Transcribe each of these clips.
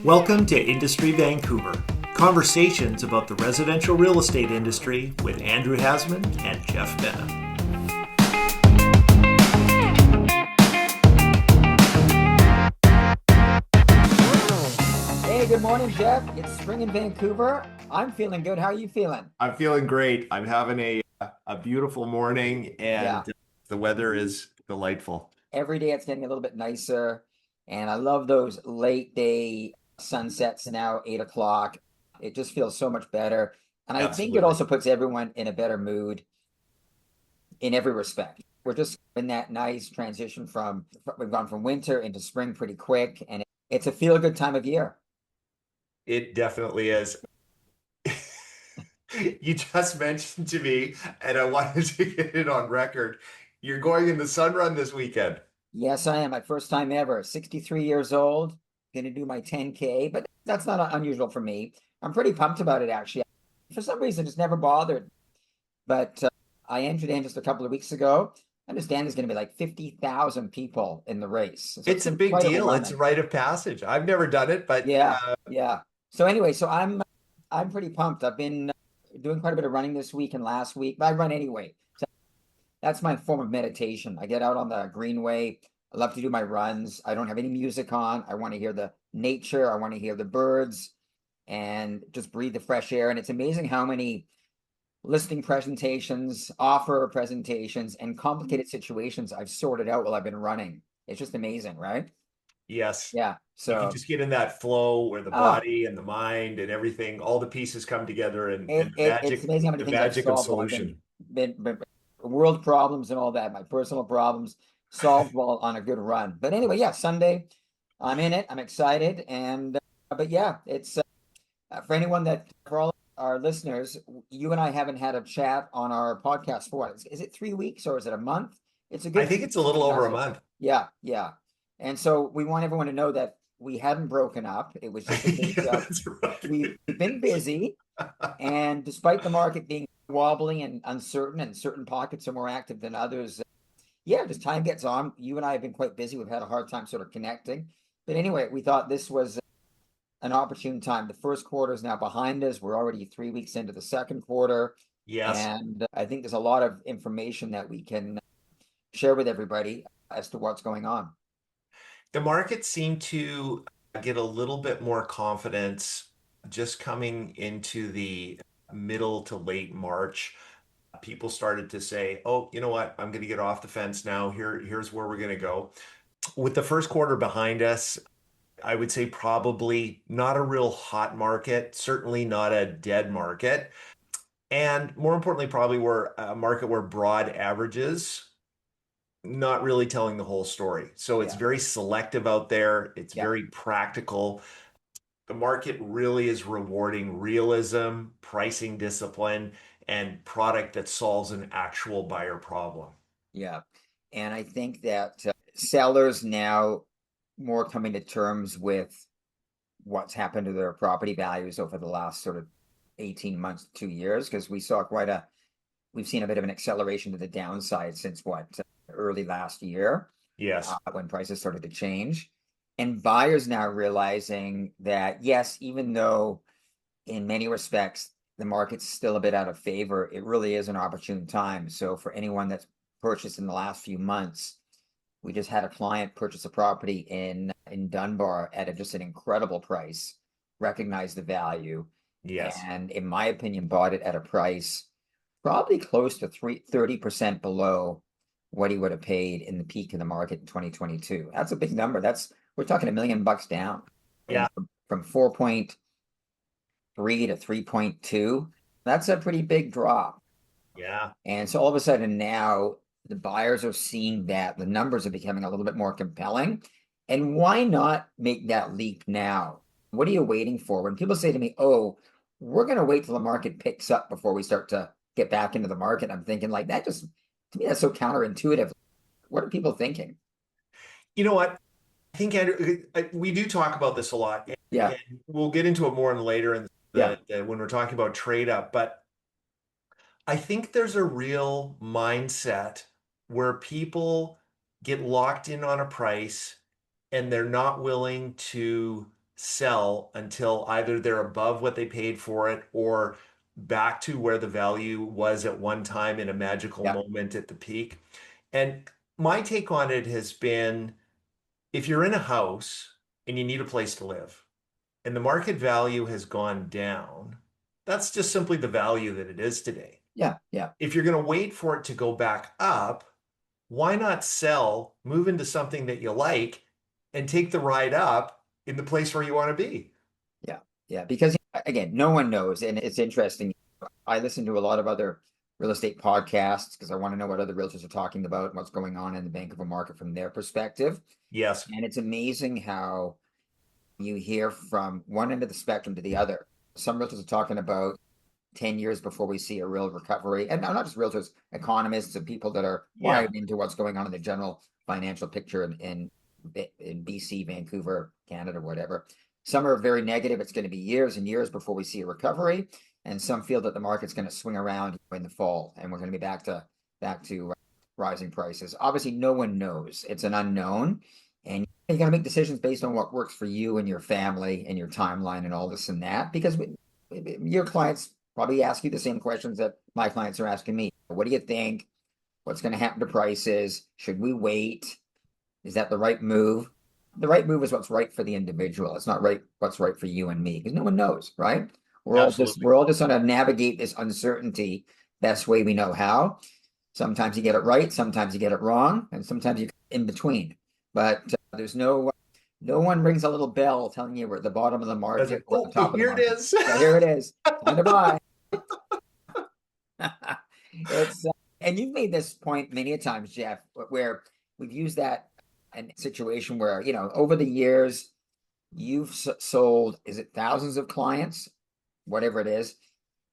Welcome to Industry Vancouver, conversations about the residential real estate industry with Andrew Hasman and Jeff Bennett. Hey, good morning, Jeff. It's spring in Vancouver. I'm feeling good. How are you feeling? I'm feeling great. I'm having a beautiful morning and Yeah. the weather is delightful. Every day it's getting a little bit nicer. And I love those late day sunsets now, 8 o'clock. It just feels so much better. And I think it Absolutely. also puts everyone in a better mood in every respect. We're just in that nice transition we've gone from winter into spring pretty quick. And it's a feel good time of year. It definitely is. You just mentioned to me, and I wanted to get it on record. You're going in the sun run this weekend. Yes, I am. My first time ever. 63 years old. Going to do my 10K, but that's not unusual for me. I'm pretty pumped about it, actually. For some reason, it's never bothered. But I entered in just a couple of weeks ago. I understand there's going to be like 50,000 people in the race. So It's a big quite deal. It's a overwhelming. rite of passage. I've never done it, but Yeah, yeah. So anyway, I'm pretty pumped. I've been doing quite a bit of running this week and last week, but I run anyway. So that's my form of meditation. I get out on the greenway. I love to do my runs. I don't have any music on. I want to hear the nature. I want to hear the birds and just breathe the fresh air. And it's amazing how many listing presentations, offer presentations, and complicated situations I've sorted out while I've been running. It's just amazing, right? yes, Yeah. you can So, just get in that flow where the oh, body and the mind and everything, all the pieces come together and it's amazing how many the things I've magic of solved while I've solution. been world problems and all that, my personal problems solved while on a good run. But anyway, yeah, Sunday, I'm in it. I'm excited, and but yeah, it's for anyone for all our listeners, you and I haven't had a chat on our podcast for what? Is it 3 weeks or is it a month? It's a I good think few it's a weeks little between over us. a month. Yeah, yeah. And so we want everyone to know that we hadn't broken up. It was just a case Yeah, of that's right. we've been busy. And despite the market being wobbly and uncertain, and certain pockets are more active than others, yeah, as time gets on, you and I have been quite busy. We've had a hard time sort of connecting. But anyway, we thought this was an opportune time. The first quarter is now behind us. We're already 3 weeks into the second quarter. Yes. And I think there's a lot of information that we can share with everybody as to what's going on. The market seemed to get a little bit more confidence just coming into the middle to late March. People started to say, "Oh, you know what? I'm going to get off the fence now. Here's where we're going to go." With the first quarter behind us, I would say probably not a real hot market, certainly not a dead market, and more importantly, probably we're a market where broad averages not really telling the whole story. So it's Yeah, very selective out there. It's yeah, very practical. The market really is rewarding realism, pricing discipline, and product that solves an actual buyer problem. yeah. And I think that sellers now more coming to terms with what's happened to their property values over the last sort of 18 months, 2 years, because we've seen a bit of an acceleration to the downside since early last year, Yes. when prices started to change. And buyers now realizing that, yes, even though in many respects the market's still a bit out of favor, it really is an opportune time. So for anyone that's purchased in the last few months, we just had a client purchase a property in Dunbar at just an incredible price, recognized the value, Yes. and in my opinion, bought it at a price probably close to 30% below what he would have paid in the peak of the market in 2022. That's a big number. We're talking $1 million down Yeah. from 4.3 to 3.2. That's a pretty big drop. Yeah. And so all of a sudden now the buyers are seeing that the numbers are becoming a little bit more compelling. And why not make that leap now? What are you waiting for? When people say to me, "Oh, we're going to wait till the market picks up before we start to get back into the market," I'm thinking like that just to me that's so counterintuitive. What are people thinking? You know what? I think, Andrew, we do talk about this a lot, Yeah, and we'll get into it more later in yeah, when we're talking about trade up. But I think there's a real mindset where people get locked in on a price and they're not willing to sell until either they're above what they paid for it or back to where the value was at one time in a magical Yeah, moment at the peak. And my take on it has been if you're in a house and you need a place to live and the market value has gone down, that's just simply the value that it is today. yeah, yeah. If you're going to wait for it to go back up, why not sell, move into something that you like, and take the ride up in the place where you want to be? Yeah, yeah, because again, no one knows, and it's interesting. I listen to a lot of other real estate podcasts because I want to know what other realtors are talking about, what's going on in the Vancouver market from their perspective. Yes. And it's amazing how you hear from one end of the spectrum to the other. Some realtors are talking about 10 years before we see a real recovery. And not just realtors, economists and people that are Yeah. wired into what's going on in the general financial picture in BC, Vancouver, Canada, whatever. Some are very negative. It's going to be years and years before we see a recovery. And some feel that the market's going to swing around in the fall and we're going to be back to rising prices. Obviously, no one knows. It's an unknown. And you got to make decisions based on what works for you and your family and your timeline and all this and that. Because your clients probably ask you the same questions that my clients are asking me. What do you think? What's going to happen to prices? Should we wait? Is that the right move? The right move is what's right for the individual. It's not right what's right for you and me because no one knows, right? Absolutely. We're all just trying to navigate this uncertainty best way we know how. Sometimes you get it right, sometimes you get it wrong, and sometimes you in between. But there's no one rings a little bell telling you we're at the bottom of the As market, like, we're at oh, the top of the here it market. is. Yeah, here it is. Time to buy. It's and you've made this point many a times, Jeff, where we've used that in a situation where, over the years, you've sold, is it thousands of clients, whatever it is,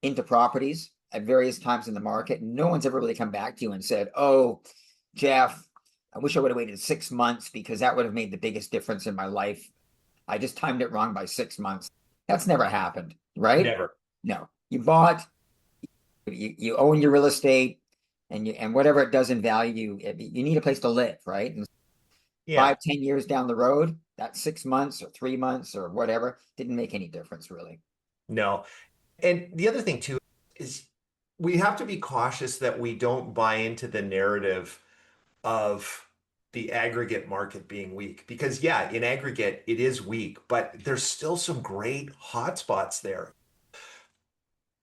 into properties at various times in the market. No one's ever really come back to you and said, oh, Jeff, I wish I would have waited 6 months because that would have made the biggest difference in my life. I just timed it wrong by 6 months. That's never happened, right? Never. No, you bought, you own your real estate, and whatever it does in value, you need a place to live, right? And Yeah. 5, 10 years down the road, that 6 months or 3 months or whatever didn't make any difference really. No. And the other thing too is we have to be cautious that we don't buy into the narrative of the aggregate market being weak because yeah, in aggregate it is weak, but there's still some great hotspots there.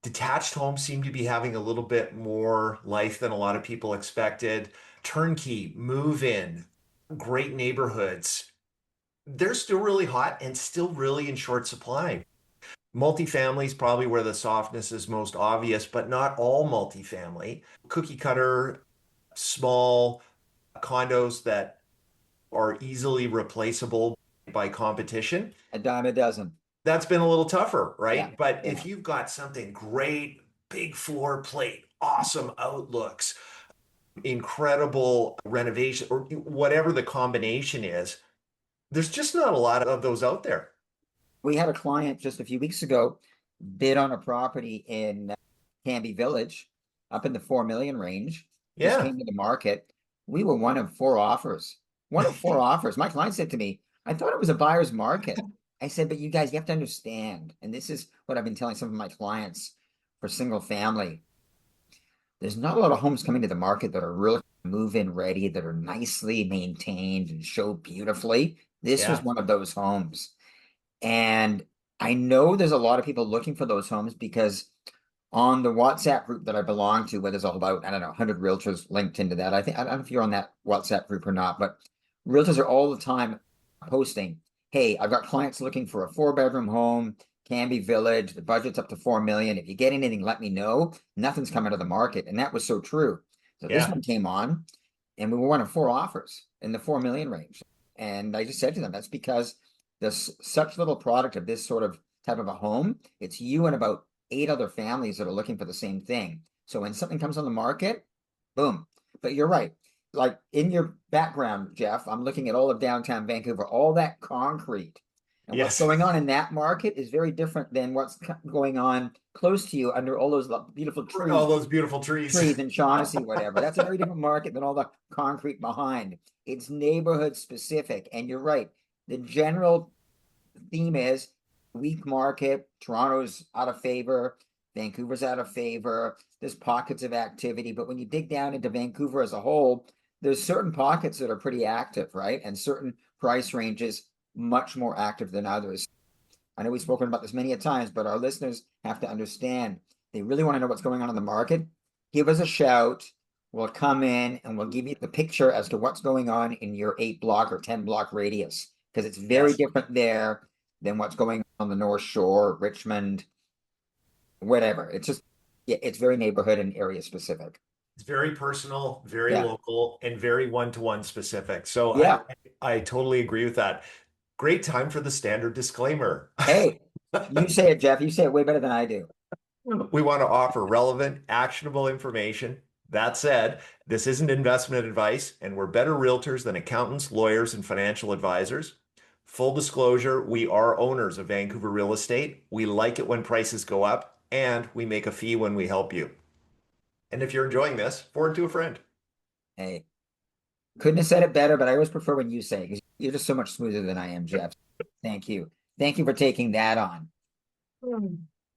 Detached homes seem to be having a little bit more life than a lot of people expected. Turnkey, move in, great neighborhoods. They're still really hot and still really in short supply. Multifamily is probably where the softness is most obvious, but not all multifamily. Cookie cutter, small condos that are easily replaceable by competition. A dime a dozen. That's been a little tougher, Yeah, right? But yeah. if you've got something great, big floor plate, awesome outlooks, incredible renovation, or whatever the combination is, there's just not a lot of those out there. We had a client just a few weeks ago bid on a property in Canby Village up in the 4 million range, just Yeah. came to the market. We were one of four offers. One of four offers. My client said to me, I thought it was a buyer's market. I said, but you guys, you have to understand, and this is what I've been telling some of my clients for single family. There's not a lot of homes coming to the market that are really move-in ready, that are nicely maintained and show beautifully. This was Yeah. one of those homes. And I know there's a lot of people looking for those homes because on the WhatsApp group that I belong to, where there's all about, I don't know, 100 realtors linked into that. I don't know if you're on that WhatsApp group or not, but realtors are all the time posting, hey, I've got clients looking for a 4-bedroom home, Canby Village, the budget's up to 4 million. If you get anything, let me know. Nothing's coming to the market. And that was so true. So this Yeah. one came on and we were one of four offers in the 4 million range. And I just said to them, that's because there's such little product of this sort of type of a home. It's you and about 8 other families that are looking for the same thing. So when something comes on the market, boom. But you're right. Like in your background, Jeff, I'm looking at all of downtown Vancouver, all that concrete And what's Yes. going on in that market is very different than what's going on close to you under all those beautiful All those beautiful trees. trees in Shaughnessy, whatever. That's a very different market than all the concrete behind. It's neighborhood specific. And you're right. The general theme is weak market. Toronto's out of favor. Vancouver's out of favor. There's pockets of activity. But when you dig down into Vancouver as a whole, there's certain pockets that are pretty active, right? And certain price ranges much more active than others. I know we've spoken about this many a times, but our listeners have to understand. They really want to know what's going on in the market. Give us a shout. We'll come in and we'll give you the picture as to what's going on in your 8-block or 10-block radius, because it's very different there than what's going on the North Shore, Richmond, whatever. It's just, yeah, it's very neighborhood and area specific. It's very personal, very local, and very one-to-one specific. So I totally agree with that. Great time for the standard disclaimer. Hey, you say it, Jeff. You say it way better than I do. We want to offer relevant, actionable information. That said, this isn't investment advice, and we're better realtors than accountants, lawyers, and financial advisors. Full disclosure, we are owners of Vancouver real estate. We like it when prices go up, and we make a fee when we help you. And if you're enjoying this, forward to a friend. Hey, couldn't have said it better, but I always prefer when you say it, because you're just so much smoother than I am, Jeff. Thank you. Thank you for taking that on.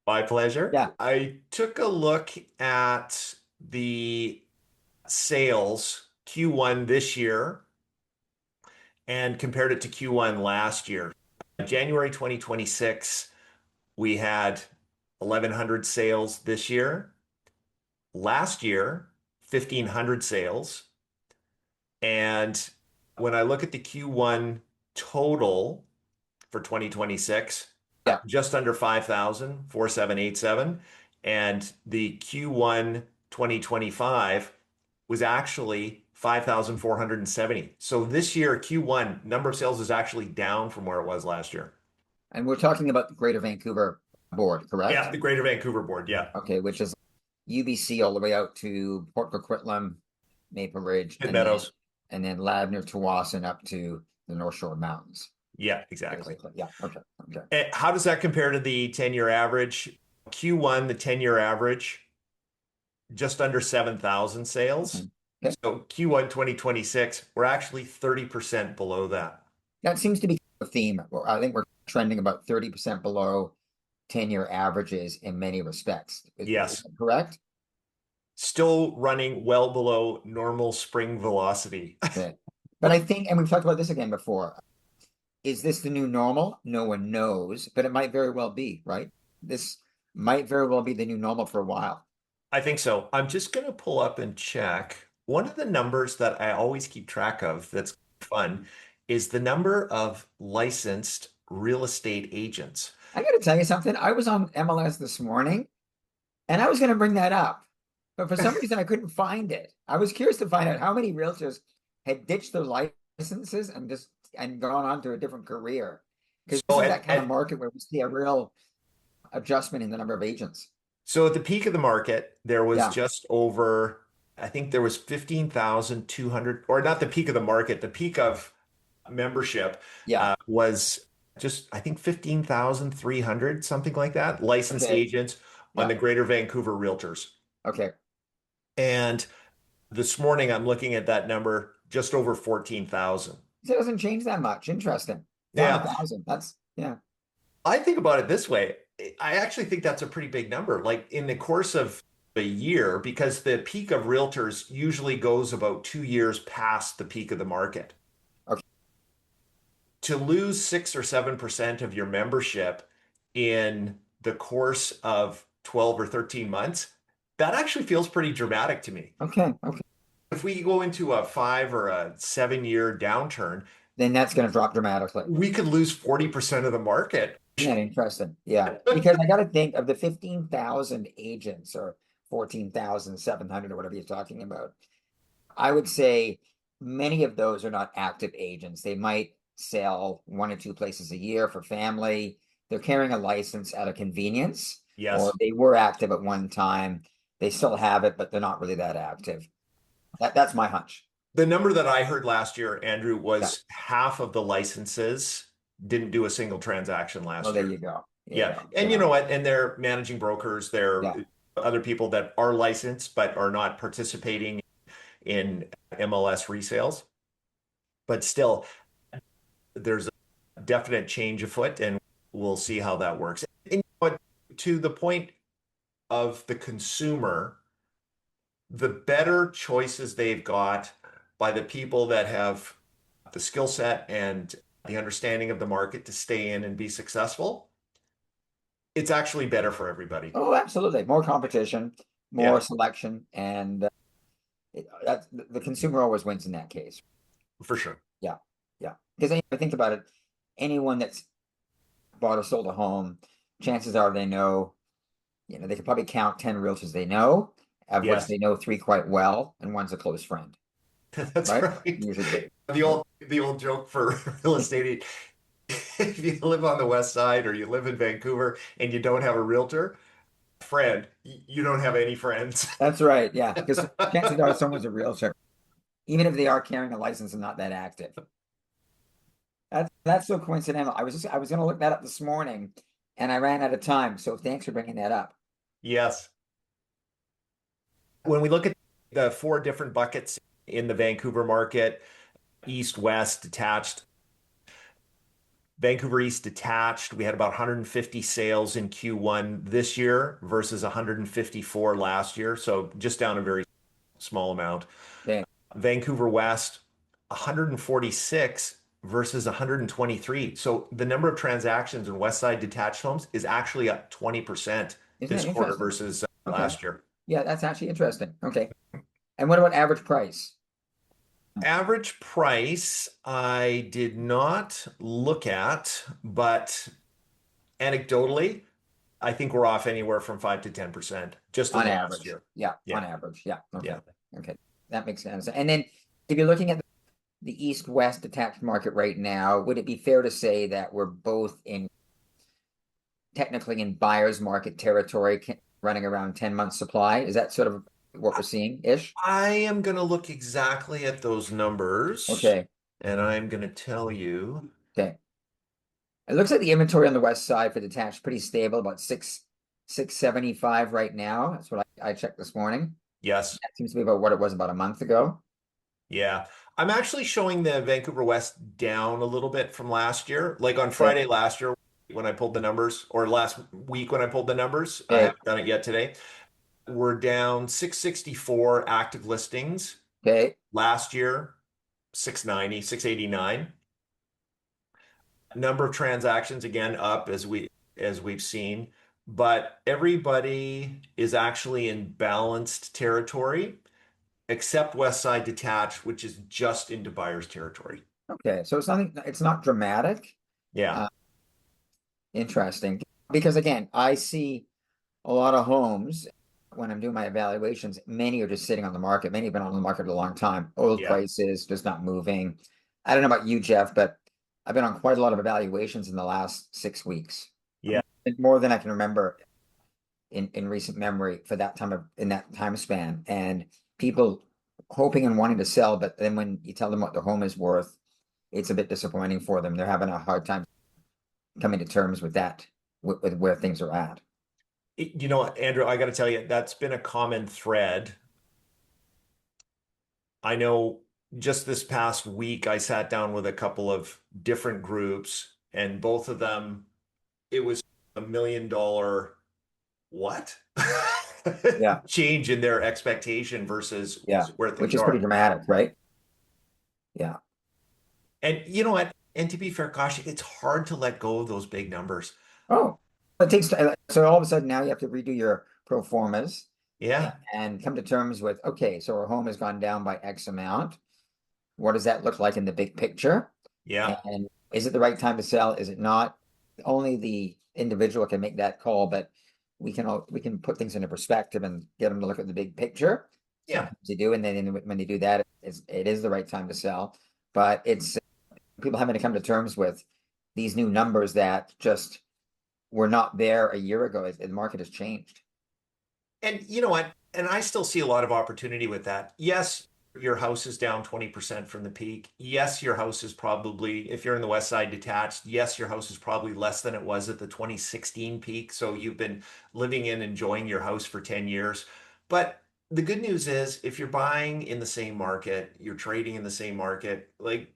My pleasure. Yeah. I took a look at the sales Q1 this year and compared it to Q1 last year. January 2026, we had 1,100 sales this year. Last year, 1,500 sales. And when I look at the Q1 total for 2026, just under 5,000, 4,787. And the Q1 2025 was actually 5,470. So this year, Q1 number of sales is actually down from where it was last year. And we're talking about the Greater Vancouver board, correct? Yeah, the Greater Vancouver board, yeah. Okay, which is UBC all the way out to Port Coquitlam, Maple Ridge, and Meadows, and then Ladner, Tawasin up to the North Shore Mountains. Yeah, exactly. Basically. Yeah, okay. And how does that compare to the 10-year average? Q1, the 10-year average, just under 7,000 sales. Okay. So Q1 2026, we're actually 30% below that. That seems to be a theme. Well, I think we're trending about 30% below 10-year averages in many respects. Yes. Is that correct? Still running well below normal spring velocity. Okay. But I think, and we've talked about this again before, is this the new normal? No one knows, but it might very well be, right? This might very well be the new normal for a while. I think so. I'm just going to pull up and check. One of the numbers that I always keep track of that's fun is the number of licensed real estate agents. I got to tell you something. I was on MLS this morning and I was going to bring that up, but for some reason I couldn't find it. I was curious to find out how many realtors had ditched their licenses and gone on to a different career. Because this is that kind of market where we see a real adjustment in the number of agents. So at the peak of the market, there was just over, I think there was 15,200, or not the peak of the market, the peak of membership was just, I think 15,300, something like that, licensed agents on the Greater Vancouver Realtors. Okay. And this morning I'm looking at that number, just over 14,000. It doesn't change that much. Interesting. Yeah. 1,000. That's, I think about it this way. I actually think that's a pretty big number. Like in the course of a year, because the peak of realtors usually goes about 2 years past the peak of the market. Okay. To lose 6 or 7% of your membership in the course of 12 or 13 months, that actually feels pretty dramatic to me. Okay. If we go into a 5 or a 7-year downturn, then that's going to drop dramatically. We could lose 40% of the market. Isn't that interesting? Yeah. Because I got to think of the 15,000 agents or 14,700 or whatever you're talking about. I would say many of those are not active agents. They might sell 1 or 2 places a year for family. They're carrying a license out of convenience. Yes. Or they were active at one time. They still have it, but they're not really that active. That's my hunch. The number that I heard last year, Andrew, was half of the licenses didn't do a single transaction Oh, last there year. you go. Yeah. Yeah, And you yeah, know what? And they're managing brokers, they're yeah. other people that are licensed but are not participating in MLS resales. But still, there's a definite change afoot, and we'll see how that works. And you know what? To the point of the consumer, the better choices they've got by the people that have the skill set and the understanding of the market to stay in and be successful, it's actually better for everybody. Oh, absolutely. More competition, more Yeah, selection, and that's the consumer always wins in that case. for sure. Yeah, yeah. Because I think about it, anyone that's bought or sold a home, chances are they know, they could probably count 10 realtors they know, of which Yes, they know three quite well, and one's a close friend, that's right? right. Usually the The old joke for real estate. If you live on the west side or you live in Vancouver and you don't have a realtor friend, you don't have any friends. That's right, yeah. Because chances are someone's a realtor, even if they are carrying a license and not that active. That's so coincidental. I was gonna look that up this morning and I ran out of time. So thanks for bringing that up. Yes. When we look at the four different buckets in the Vancouver market, East, West, Detached, Vancouver East Detached, we had about 150 sales in Q1 this year versus 154 last year. So just down a very small amount. Okay. Vancouver West, 146 versus 123. So the number of transactions in West Side detached homes is actually up 20% Isn't this that quarter interesting? versus Okay. last year. Yeah, that's actually interesting. Okay. And what about average price? Average price, I did not look at, but anecdotally, I think we're off anywhere from 5 to 10% just in On the last average. year. Yeah, Yeah. on average. Yeah. Okay. Yeah. Okay. That makes sense. And then if you're looking at the East-West detached market right now, would it be fair to say that we're both technically in buyer's market territory, running around 10 months supply? Is that sort of what we're seeing ish? I am going to look exactly at those numbers Okay. and I'm going to tell you. Okay. It looks like the inventory on the west side for detached pretty stable, about 675 right now. That's what I checked this morning. Yes. That seems to be about what it was about a month ago. Yeah. I'm actually showing the Vancouver West down a little bit from last year. Like on Okay. Friday last year when I pulled the numbers, or last week when I pulled the numbers, I Okay. haven't done it yet today. We're down 664 active listings. Okay. Last year, 690, 689. Number of transactions again up as we've seen, but everybody is actually in balanced territory except West Side Detached, which is just into buyer's territory. Okay. So it's not dramatic. Yeah. Uh, Interesting. Because again, I see a lot of homes when I'm doing my evaluations, many are just sitting on the market. Many have been on the market a long time. Old Yeah. prices, just not moving. I don't know about you, Jeff, but I've been on quite a lot of evaluations in the last 6 weeks. Yeah. More than I can remember in recent memory for in that time span. And people hoping and wanting to sell, but then when you tell them what their home is worth, it's a bit disappointing for them. They're having a hard time coming to terms with that, with where things are at. You know, Andrew, I got to tell you, that's been a common thread. I know just this past week, I sat down with a couple of different groups, and both of them, it was $1 million what? Yeah. Change in their expectation versus Yeah. where Which things is pretty are. dramatic, right? Yeah. And you know what? And to be fair, gosh, it's hard to let go of those big numbers. Oh, it takes so all of a sudden now you have to redo your pro formas Yeah. and come to terms with, okay, so our home has gone down by X amount. What does that look like in the big picture? Yeah. And is it the right time to sell? Is it not? Only the individual can make that call, but we can put things into perspective and get them to look at the big picture. Yeah. Sometimes they do, and then when they do that, it is the right time to sell. But it's people having to come to terms with these new numbers that just were not there a year ago. The market has changed. And you know what? And I still see a lot of opportunity with that. Yes, your house is down 20% from the peak. Yes, your house is probably, if you're in the West Side detached, yes, your house is probably less than it was at the 2016 peak. So you've been living in, enjoying your house for 10 years. But the good news is if you're buying in the same market, you're trading in the same market, like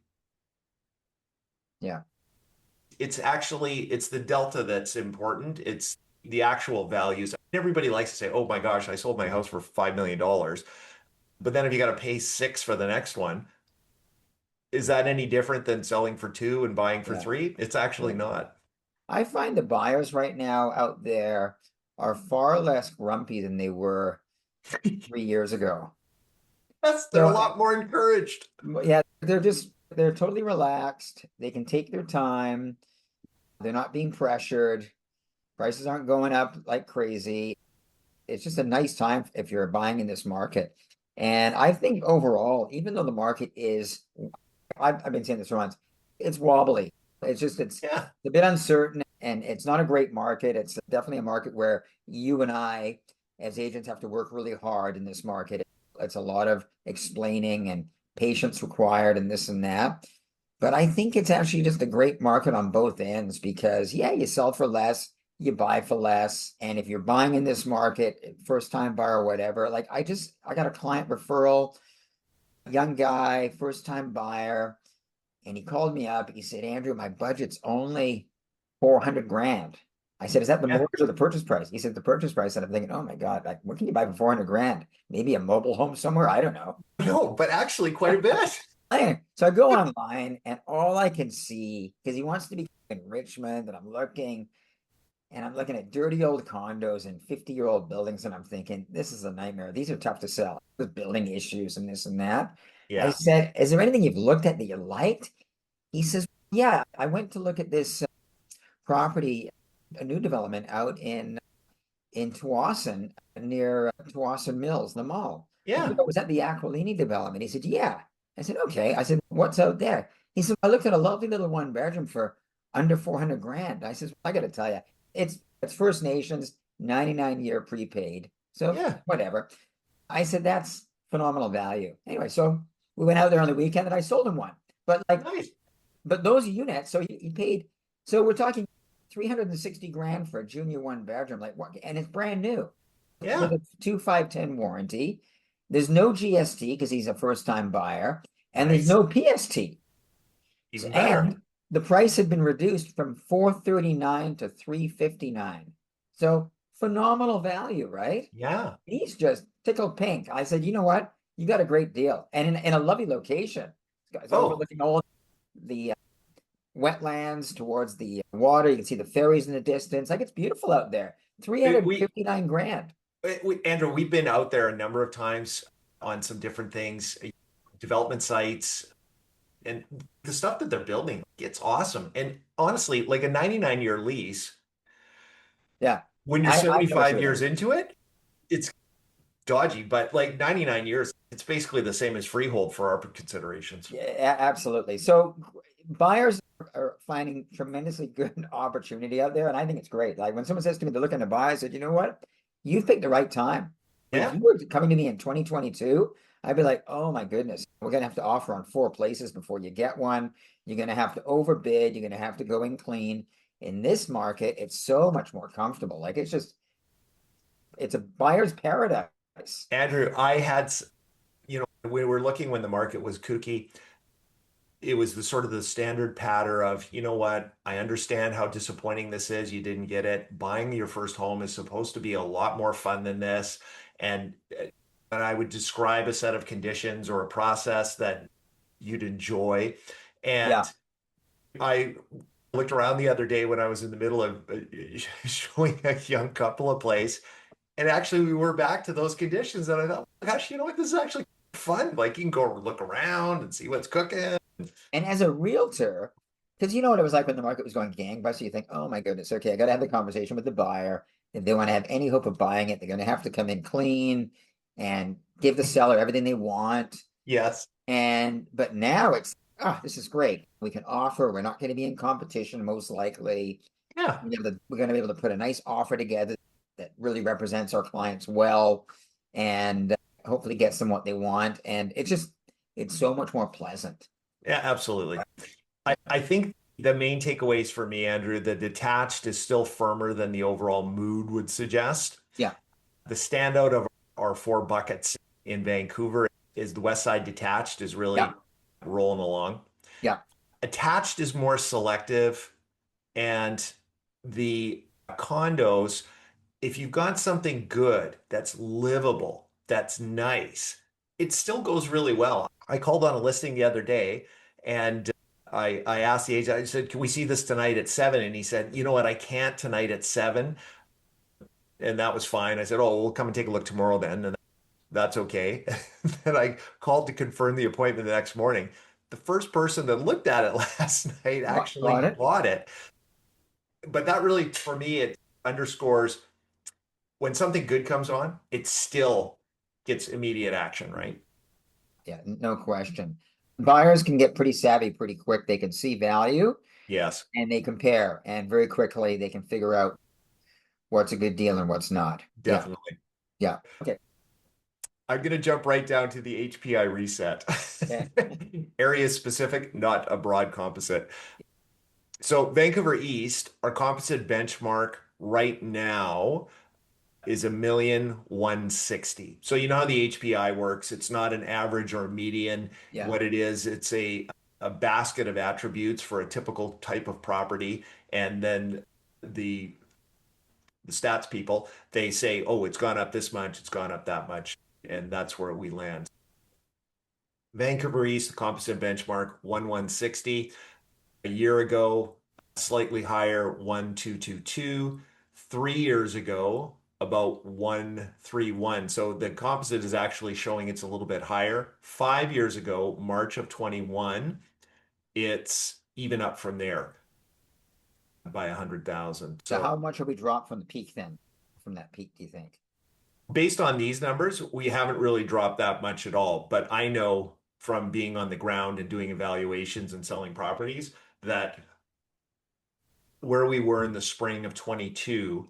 Yeah. it's the delta that's important. It's the actual values. Everybody likes to say, "Oh my gosh, I sold my house for $5 million." But then if you got to pay 6 for the next one, is that any different than selling for 2 and buying for Yeah. 3? It's actually Yeah. not. I find the buyers right now out there are far less grumpy than they were 3 years ago. They're a So lot more encouraged. yeah, they're totally relaxed. They can take their time. They're not being pressured. Prices aren't going up like crazy. It's just a nice time if you're buying in this market. And I think overall, even though the market is, I've been saying this for months, it's wobbly. It's Yeah. a bit uncertain and it's not a great market. It's definitely a market where you and I, as agents, have to work really hard in this market. It's a lot of explaining and patience required and this and that. But I think it's actually just a great market on both ends because, yeah, you sell for less, you buy for less. And if you're buying in this market, first time buyer or whatever, like I got a client referral, young guy, first time buyer, and he called me up. He said, Andrew, my budget's only 400 grand. I said, is that the Yeah. mortgage or the purchase price? He said, the purchase price. And I'm thinking, oh my God, like what can you buy for 400 grand? Maybe a mobile home somewhere? I don't know. No, but actually quite a bit. So I go online and all I can see, because he wants to be in Richmond, and I'm looking at dirty old condos and 50-year-old buildings, and I'm thinking, this is a nightmare. These are tough to sell. There's building issues and this and that. I Yeah. said, is there anything you've looked at that you liked? He says, yeah, I went to look at this property, a new development out in Tawasin, near Tawasin Mills, the mall. I said, Yeah. oh, was that the Aquilini development? He said, yeah. I said, okay. I said, what's out there? He said, I looked at a lovely little one bedroom for under 400 grand. I said, I got to tell you, it's First Nations, 99-year prepaid. So Yeah. whatever. I said, that's phenomenal value. Anyway, so we went out there on the weekend and I sold him one. But Nice. but those units, so he paid, so we're talking 360 grand for a junior one bedroom, like what, and it's brand new with Yeah. a 2510 warranty. There's no GST because he's a first time buyer, and there's Nice. no PST. Even better. And the price had been reduced from 439 to 359. So phenomenal value, right? Yeah. He's just tickled pink. I said, you know what? You got a great deal. And in a lovely location. It's Oh, overlooking all the wetlands towards the water. You can see the ferries in the distance. Like it's beautiful out there. we 359 grand. Andrew, we've been out there a number of times on some different things, development sites, and the stuff that they're building, it's awesome. And honestly, like a 99-year lease, Yeah. when you're I've never 75 seen years that. into it, it's dodgy, but like 99 years, it's basically the same as freehold for our considerations. Yeah, absolutely. So buyers are finding tremendously good opportunity out there, and I think it's great. Like when someone says to me they're looking to buy, I said, you know what? You've picked the right time. If Yeah. you were coming to me in 2022, I'd be like, oh my goodness, we're gonna have to offer on 4 places before you get one. You're gonna have to overbid, you're gonna have to go in clean. In this market, it's so much more comfortable. Like it's a buyer's paradise. Andrew, we were looking when the market was kooky. It was the sort of the standard patter of, you know what, I understand how disappointing this is. You didn't get it. Buying your first home is supposed to be a lot more fun than this. And I would describe a set of conditions or a process that you'd enjoy. Yeah. And I looked around the other day when I was in the middle of showing a young couple a place. And actually, we were back to those conditions. And I thought, gosh, you know what? This is actually fun. Like you can go look around and see what's cooking. And as a realtor, because you know what it was like when the market was going gangbusters, you think, oh my goodness, okay, I got to have the conversation with the buyer. If they want to have any hope of buying it, they're going to have to come in clean and give the seller everything they want. Yes. But now it's, this is great. We can offer, we're not going to be in competition, most likely. Yeah. We're going to be able to put a nice offer together that really represents our clients well. And hopefully gets them what they want. And it's so much more pleasant. Yeah, absolutely. I think the main takeaways for me, Andrew, the detached is still firmer than the overall mood would suggest. Yeah. The standout of our four buckets in Vancouver is the West Side detached is really Yeah. rolling along. Yeah. Attached is more selective, and the condos, if you've got something good that's livable, that's nice, it still goes really well. I called on a listing the other day and I asked the agent, I said, can we see this tonight at 7? And he said, you know what, I can't tonight at 7. And that was fine. I said, oh, we'll come and take a look tomorrow then. And that's okay. Then I called to confirm the appointment the next morning. The first person that looked at it last night actually Got it. bought it. But that really, for me, it underscores when something good comes on, it still gets immediate action, right? Yeah, no question. Buyers can get pretty savvy pretty quick. They can see value Yes, and they compare, and very quickly they can figure out what's a good deal and what's not. Yeah. definitely. Yeah. Okay. I'm going to jump right down to the HPI reset. Yeah. Area specific, not a broad composite. So Vancouver East, our composite benchmark right now is 1,160,000. So you know how the HPI works. It's not an average or a median. Yeah. What it is, it's a basket of attributes for a typical type of property. And then the the stats people, they say, oh, it's gone up this much, it's gone up that much. And that's where we land. Vancouver East, the composite benchmark, 1,160. A year ago, slightly higher, 1,222. 3 years ago, about 131. So the composite is actually showing it's a little bit higher. 5 years ago, March of 21, it's even up from there by 100,000. So So how much have we dropped from the peak then? From that peak, do you think? based on these numbers, we haven't really dropped that much at all. But I know from being on the ground and doing evaluations and selling properties that where we were in the spring of 22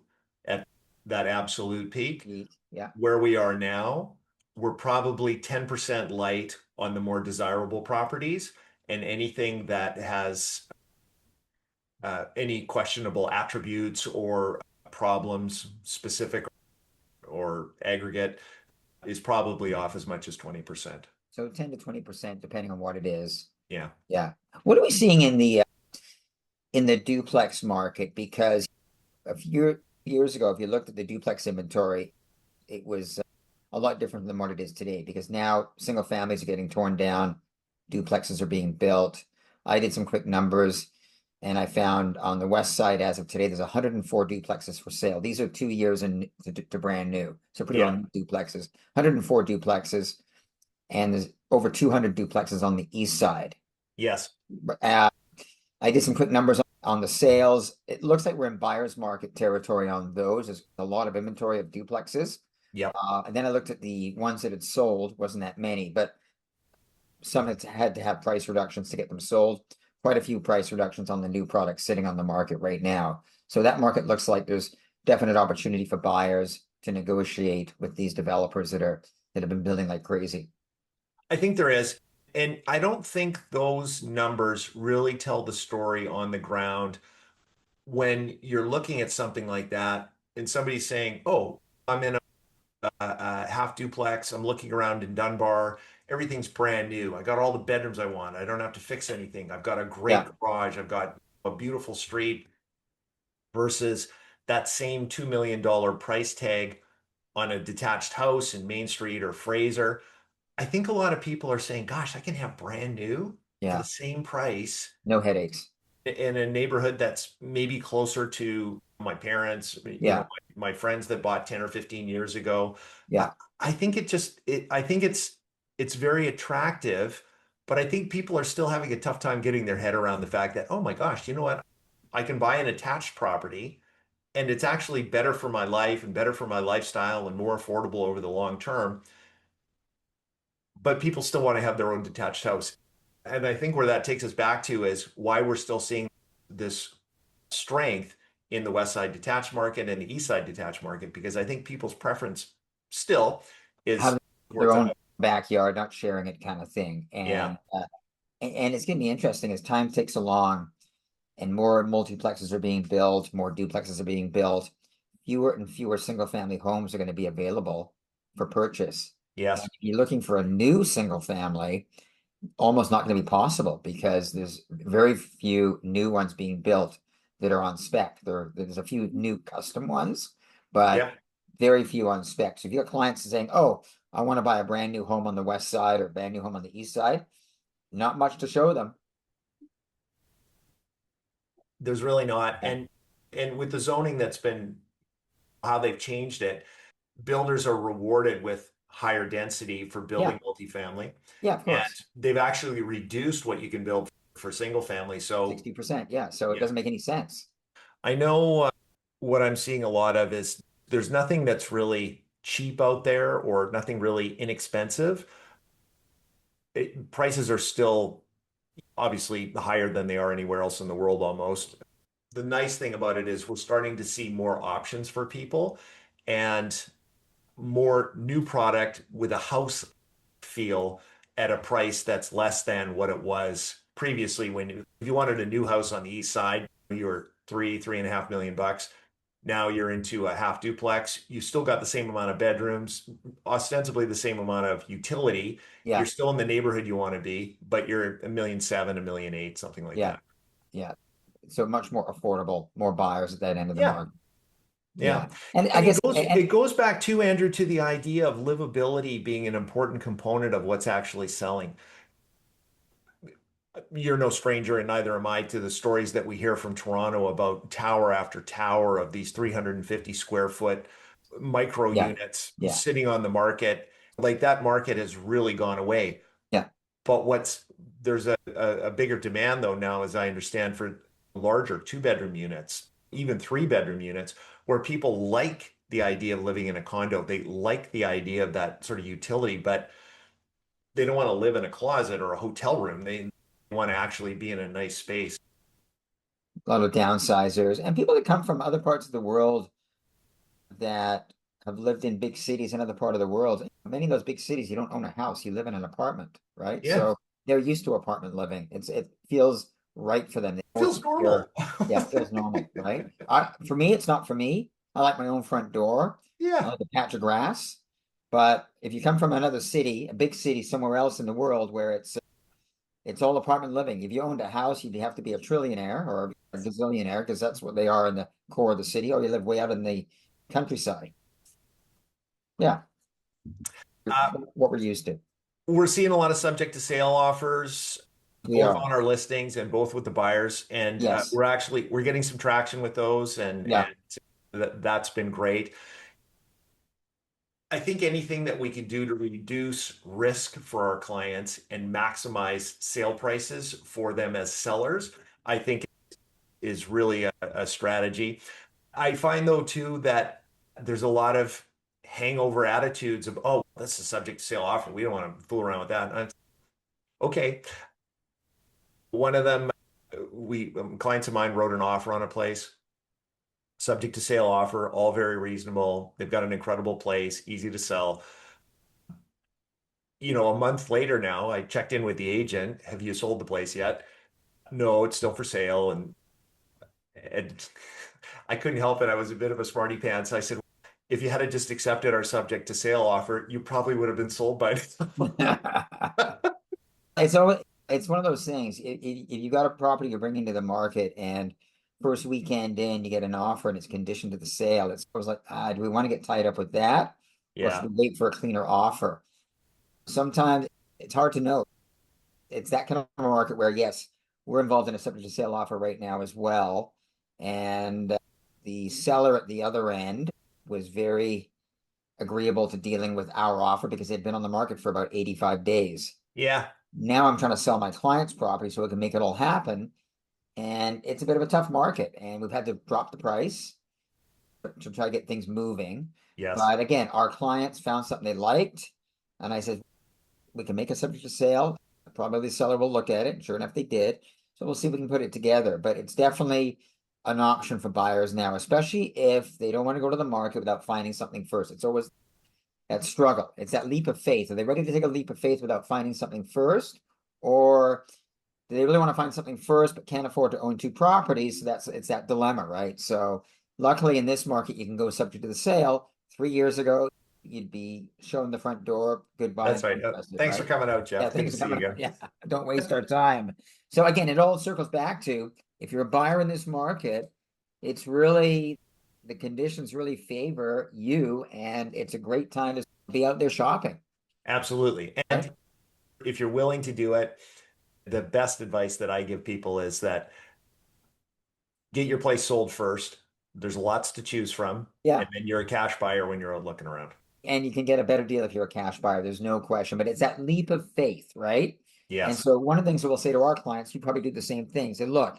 at that absolute peak, Peak. Yeah. where we are now, we're probably 10% light on the more desirable properties, and anything that has any questionable attributes or problems, specific or aggregate, is probably off as much as 20%. So 10 to 20%, depending on what it is. Yeah. Yeah. What are we seeing in the duplex market? Because years ago, if you looked at the duplex inventory, it was a lot different than what it is today. Because now single families are getting torn down, duplexes are being built. I did some quick numbers, and I found on the west side, as of today, there's 104 duplexes for sale. These are 2 years to brand new, so pretty Yeah. well new duplexes. 104 duplexes, and there's over 200 duplexes on the east side. Yes. Uh, I did some quick numbers on the sales. It looks like we're in buyer's market territory on those. There's a lot of inventory of duplexes. Yep. And then I looked at the ones that had sold, wasn't that many, but some had to have price reductions to get them sold. Quite a few price reductions on the new products sitting on the market right now. So that market looks like there's definite opportunity for buyers to negotiate with these developers that have been building like crazy. I think there is. And I don't think those numbers really tell the story on the ground when you're looking at something like that and somebody's saying, oh, I'm in a half duplex. I'm looking around in Dunbar. Everything's brand new. I got all the bedrooms I want. I don't have to fix anything. I've got a great Yeah. garage. I've got a beautiful street versus that same $2 million price tag on a detached house in Main Street or Fraser. I think a lot of people are saying, gosh, I can have brand new for Yeah. the same price No headaches. in a neighborhood that's maybe closer to my parents, Yeah. my friends that bought 10 or 15 years ago. Yeah. I think I think it's very attractive, but I think people are still having a tough time getting their head around the fact that, oh my gosh, you know what? I can buy an attached property and it's actually better for my life and better for my lifestyle and more affordable over the long term. But people still want to have their own detached house. And I think where that takes us back to is why we're still seeing this strength in the West Side detached market and the East Side detached market, because I think people's preference still is their Towards own that. backyard, not sharing it kind of thing. Yeah. And it's going to be interesting as time takes along and more multiplexes are being built, more duplexes are being built, fewer and fewer single family homes are going to be available for purchase. And Yes. if you're looking for a new single family, almost not going to be possible because there's very few new ones being built that are on spec. There's a few new custom ones, but Yeah. very few on spec. So if you got clients saying, "Oh, I want to buy a brand new home on the west side or a brand new home on the east side," not much to show them. There's really not. Yeah, And with the zoning that's been how they've changed it, builders are rewarded with higher density for yeah, building multifamily. yeah, of And course. they've actually reduced what you can build for single family. So 60%. Yeah. So it yeah, doesn't make any sense. I know what I'm seeing a lot of is there's nothing that's really cheap out there or nothing really inexpensive. Prices are still obviously higher than they are anywhere else in the world almost. The nice thing about it is we're starting to see more options for people and more new product with a house feel at a price that's less than what it was previously. When if you wanted a new house on the east side, you were 3.5 million bucks. Now you're into a half duplex. You still got the same amount of bedrooms, ostensibly the same amount of utility. You're Yeah. still in the neighborhood you want to be, but you're 1.7 million, 1.8 million, something like Yeah. that. Yeah. So much more affordable, more buyers at that end of the Yeah. market. Yeah. Yeah. And I And guess, it goes back to Andrew to the idea of livability being an important component of what's actually selling. You're no stranger, and neither am I, to the stories that we hear from Toronto about tower after tower of these 350 square foot micro yeah. units Yeah. sitting on the market. Like that market has really gone away. Yeah. But there's a bigger demand though now, as I understand, for larger two-bedroom units, even three-bedroom units, where people like the idea of living in a condo. They like the idea of that sort of utility, but they don't want to live in a closet or a hotel room. They want to actually be in a nice space. A lot of downsizers and people that come from other parts of the world that have lived in big cities in other part of the world. Many of those big cities, you don't own a house, you live in an apartment, right? Yeah, So they're used to apartment living. It feels right for them. They know it's feels secure. normal. Yeah, it feels normal, right? For me, it's not for me. I like my own front door. I Yeah, like a patch of grass. But if you come from another city, a big city somewhere else in the world where it's all apartment living. If you owned a house, you'd have to be a trillionaire or a gazillionaire because that's what they are in the core of the city, or you live way out in the countryside. Yeah, uh, what we're used to. we're seeing a lot of subject to sale offers, We both are. on our listings and both with the buyers. And Yes. we're getting some traction with those, and Yeah. that's been great. I think anything that we can do to reduce risk for our clients and maximize sale prices for them as sellers, I think is really a strategy. I find though too that there's a lot of hangover attitudes of, oh, that's a subject to sale offer. We don't want to fool around with that. Okay. One of them, we clients of mine wrote an offer on a place, subject to sale offer, all very reasonable. They've got an incredible place, easy to sell. A month later now, I checked in with the agent. Have you sold the place yet? No, it's still for sale. And I couldn't help it. I was a bit of a smarty pants. I said, if you had just accepted our subject to sale offer, you probably would have been sold by now. It's always, it's one of those things. If you got a property you're bringing to the market and first weekend in you get an offer and it's conditioned to the sale, it's always like, do we want to get tied up with that, or should Yeah. we wait for a cleaner offer? Sometimes it's hard to know. It's that kind of market where, yes, we're involved in a subject to sale offer right now as well. And the seller at the other end was very agreeable to dealing with our offer because they'd been on the market for about 85 days. Yeah. Now I'm trying to sell my client's property so it can make it all happen. And it's a bit of a tough market. And we've had to drop the price to try to get things moving. Yes. But again, our clients found something they liked. And I said, we can make a subject to sale. Probably the seller will look at it. And sure enough, they did. So we'll see if we can put it together. But it's definitely an option for buyers now, especially if they don't want to go to the market without finding something first. It's always that struggle. It's that leap of faith. Are they ready to take a leap of faith without finding something first? Or do they really want to find something first but can't afford to own two properties? So it's that dilemma, right? So luckily in this market, you can go subject to the sale. 3 years ago, you'd be shown the front door, goodbye, That's and right. interested, Thanks for right? coming out, Yeah, Jeff. Good to things are see you coming up. again. Yeah, don't waste our time. So again, it all circles back to if you're a buyer in this market, it's really the conditions really favor you, and it's a great time to be out there shopping. Absolutely. Right? And if you're willing to do it, the best advice that I give people is that get your place sold first. There's lots to choose from. Yeah. And then you're a cash buyer when you're out looking around. And you can get a better deal if you're a cash buyer. There's no question, but it's that leap of faith, right? And Yes. so one of the things that we'll say to our clients, you probably do the same thing. Say, look,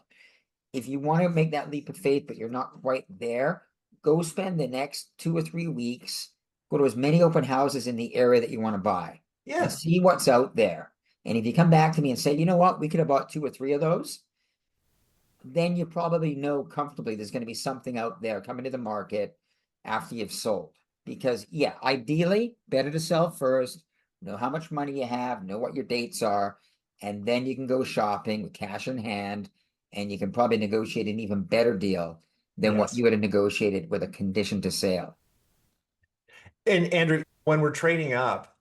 if you want to make that leap of faith, but you're not quite there, go spend the next 2 or 3 weeks, go to as many open houses in the area that you want to buy and Yeah. see what's out there. And if you come back to me and say, you know what, we could have bought 2 or 3 of those, then you probably know comfortably there's going to be something out there coming to the market after you've sold. Because, yeah, ideally, better to sell first, know how much money you have, know what your dates are, and then you can go shopping with cash in hand, and you can probably negotiate an even better deal than what Yes. you would have negotiated with a condition to sale. And Andrew, when we're trading up,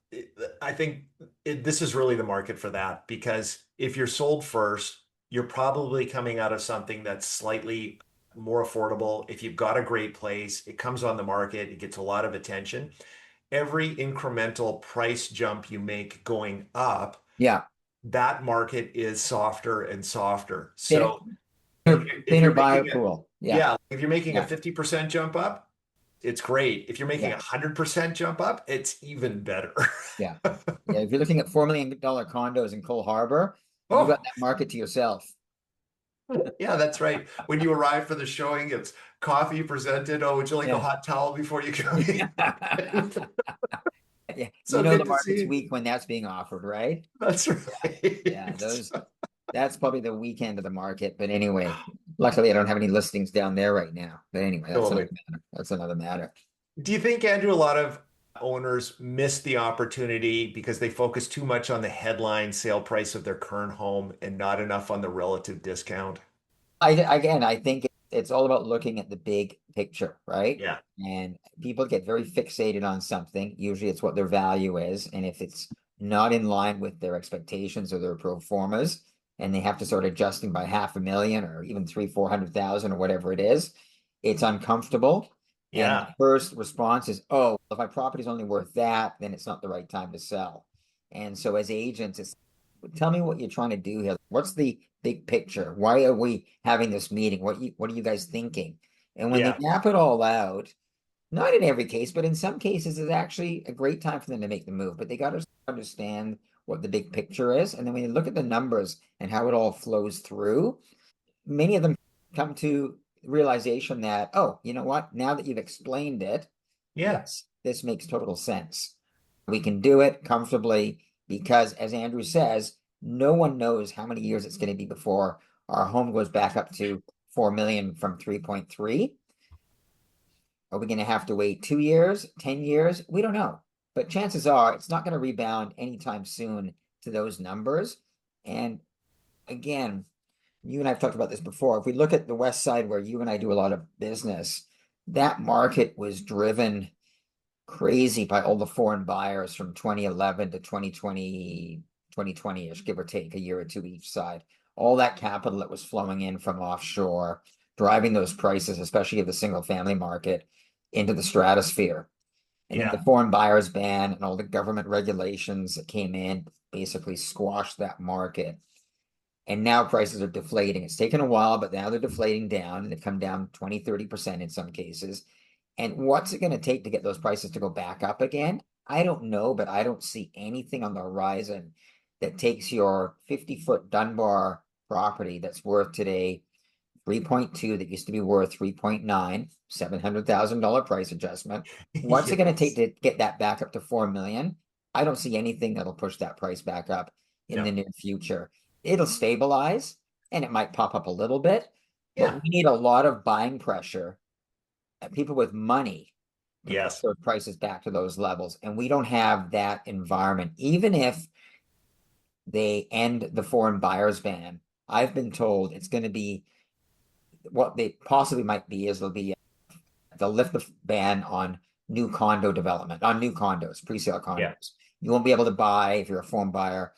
I think this is really the market for that because if you're sold first, you're probably coming out of something that's slightly more affordable. If you've got a great place, it comes on the market, it gets a lot of attention. Every incremental price jump you make going up, Yeah, that market is softer and softer. thinner, So if thinner you're buyer making pool. Yeah, yeah, if you're making a yeah, 50% jump up, it's great. If you're making yeah, 100% jump up, it's even better. yeah. Yeah, if you're looking at $4 million condos in Cole Harbor, you got Oh, that market to yourself. yeah, that's right. When you arrive for the showing, it's coffee presented. Oh, would you like a Yeah. hot towel before you come in? Yeah, So the good to see market's you. weak when that's being offered, right? That's Yeah, right. that's probably the weekend of the market. But anyway, luckily I don't have any listings down there right now. But anyway, that's another Totally. matter. That's another matter. Do you think, Andrew, a lot of owners miss the opportunity because they focus too much on the headline sale price of their current home and not enough on the relative discount? I think it's all about looking at the big picture, right? Yeah. And people get very fixated on something. Usually it's what their value is. And if it's not in line with their expectations or their pro formas, and they have to start adjusting by 500,000 or even 300,000, 400,000 or whatever it is, it's uncomfortable. And the Yeah. first response is, oh, if my property's only worth that, then it's not the right time to sell. And so as agents, it's tell me what you're trying to do here. What's the big picture? Why are we having this meeting? What are you guys thinking? And when they Yeah. map it all out, not in every case, but in some cases, it's actually a great time for them to make the move. But they got to understand what the big picture is. And then when you look at the numbers and how it all flows through, many of them come to realization that, oh, you know what? Now that you've explained it, Yeah. yes, this makes total sense. We can do it comfortably because, as Andrew says, no one knows how many years it's going to be before our home goes back up to 4 million from 3.3. Are we going to have to wait 2 years, 10 years? We don't know. But chances are it's not going to rebound anytime soon to those numbers. And again, you and I have talked about this before. If we look at the West Side where you and I do a lot of business, that market was driven crazy by all the foreign buyers from 2011 to 2020, 2020-ish, give or take a year or two each side. All that capital that was flowing in from offshore, driving those prices, especially of the single family market, into the stratosphere. And then Yeah. the foreign buyers ban and all the government regulations that came in basically squashed that market. And now prices are deflating. It's taken a while, but now they're deflating down and they've come down 20, 30% in some cases. And what's it going to take to get those prices to go back up again? I don't know, but I don't see anything on the horizon that takes your 50-foot Dunbar property that's worth today 3.2 that used to be worth 3.9, $700,000 price adjustment. What's it going to take Yes. to get that back up to 4 million? I don't see anything that'll push that price back up in the No. near future. It'll stabilize and it might pop up a little bit, but Yeah. we need a lot of buying pressure. People with money Yes. those prices back to those levels. And we don't have that environment. Even if they end the foreign buyers ban, I've been told it's going to be what they possibly might be is they'll lift the ban on new condo development, on new condos, pre-sale condos. Yeah. You won't be able to buy, if you're a foreign buyer,